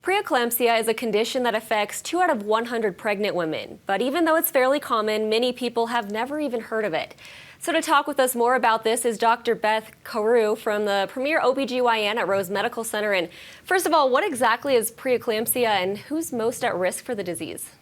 Preeclampsia is a condition that affects 2 out of 100 pregnant women, but even though it's fairly common, many people have never even heard of it. So to talk with us more about this is Dr. Beth Carew from the premier OBGYN at Rose Medical Center. And first of all, what exactly is preeclampsia and who's most at risk for the disease?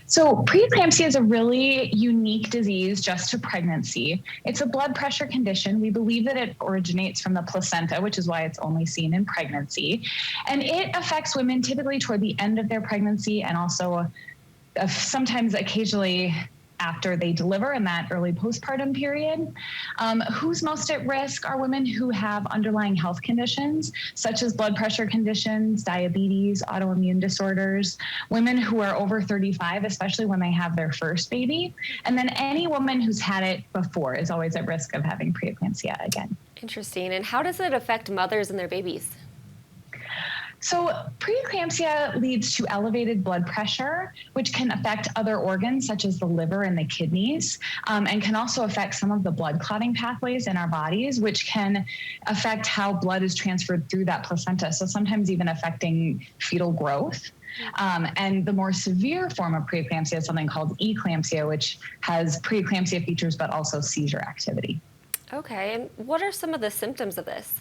So preeclampsia is a really unique disease just to pregnancy. It's a blood pressure condition. We believe that it originates from the placenta, which is why it's only seen in pregnancy. And it affects women typically toward the end of their pregnancy and also sometimes occasionally after they deliver in that early postpartum period. Who's most at risk are women who have underlying health conditions, such as blood pressure conditions, diabetes, autoimmune disorders, women who are over 35, especially when they have their first baby. And then any woman who's had it before is always at risk of having preeclampsia again. Interesting. And how does it affect mothers and their babies? So preeclampsia leads to elevated blood pressure, which can affect other organs such as the liver and the kidneys, and can also affect some of the blood clotting pathways in our bodies, which can affect how blood is transferred through that placenta. So sometimes even affecting fetal growth. And the more severe form of preeclampsia is something called eclampsia, which has preeclampsia features, but also seizure activity. Okay, and what are some of the symptoms of this?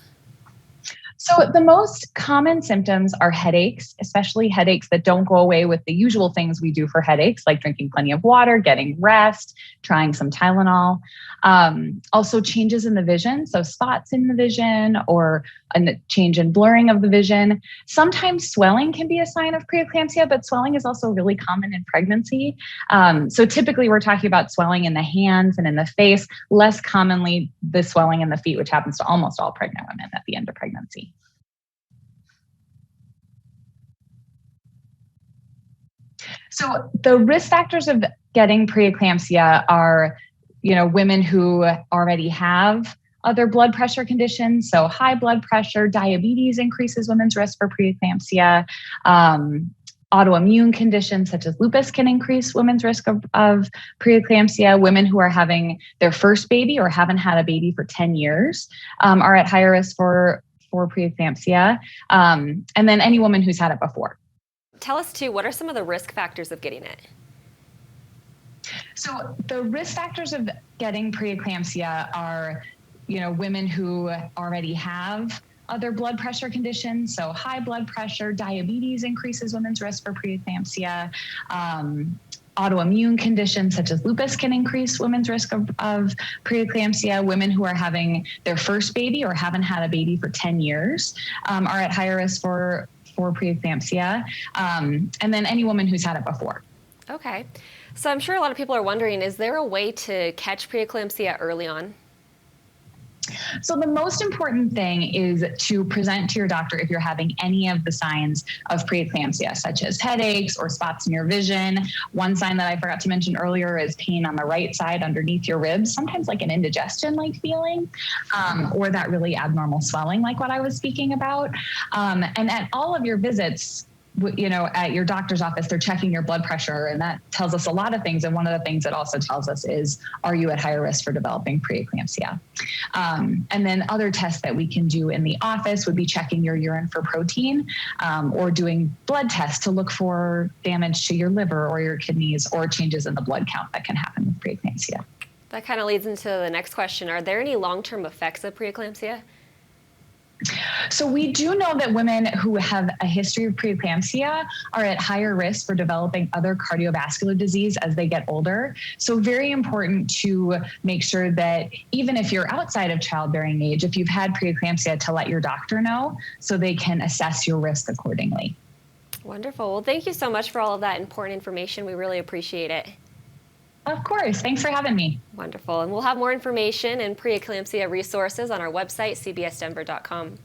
So the most common symptoms are headaches, especially headaches that don't go away with the usual things we do for headaches, like drinking plenty of water, getting rest, trying some Tylenol. Also changes in the vision, so spots in the vision or a change in blurring of the vision. Sometimes swelling can be a sign of preeclampsia, but swelling is also really common in pregnancy. So typically we're talking about swelling in the hands and in the face, less commonly the swelling in the feet, which happens to almost all pregnant women at the end of pregnancy. So the risk factors of getting preeclampsia are, women who already have other blood pressure conditions. So high blood pressure, diabetes increases women's risk for preeclampsia. Autoimmune conditions such as lupus can increase women's risk of preeclampsia. Women who are having their first baby or haven't had a baby for 10 years are at higher risk for preeclampsia. And then any woman who's had it before. Tell us too, what are some of the risk factors of getting it? So the risk factors of getting preeclampsia are, women who already have other blood pressure conditions. So high blood pressure, diabetes increases women's risk for preeclampsia. Autoimmune conditions such as lupus can increase women's risk of preeclampsia. Women who are having their first baby or haven't had a baby for 10 years are at higher risk for preeclampsia. And then any woman who's had it before. Okay. So I'm sure a lot of people are wondering, is there a way to catch preeclampsia early on? So the most important thing is to present to your doctor if you're having any of the signs of preeclampsia, such as headaches or spots in your vision. One sign that I forgot to mention earlier is pain on the right side underneath your ribs, sometimes like an indigestion-like feeling, or that really abnormal swelling like what I was speaking about. And at all of your visits, at your doctor's office, they're checking your blood pressure, and that tells us a lot of things. And one of the things it also tells us is, are you at higher risk for developing preeclampsia? And then other tests that we can do in the office would be checking your urine for protein, or doing blood tests to look for damage to your liver or your kidneys or changes in the blood count that can happen with preeclampsia. That kind of leads into the next question. Are there any long-term effects of preeclampsia? So we do know that women who have a history of preeclampsia are at higher risk for developing other cardiovascular disease as they get older. So very important to make sure that even if you're outside of childbearing age, if you've had preeclampsia, to let your doctor know so they can assess your risk accordingly. Wonderful. Well, thank you so much for all of that important information. We really appreciate it. Of course. Thanks for having me. Wonderful. And we'll have more information and preeclampsia resources on our website, cbsdenver.com.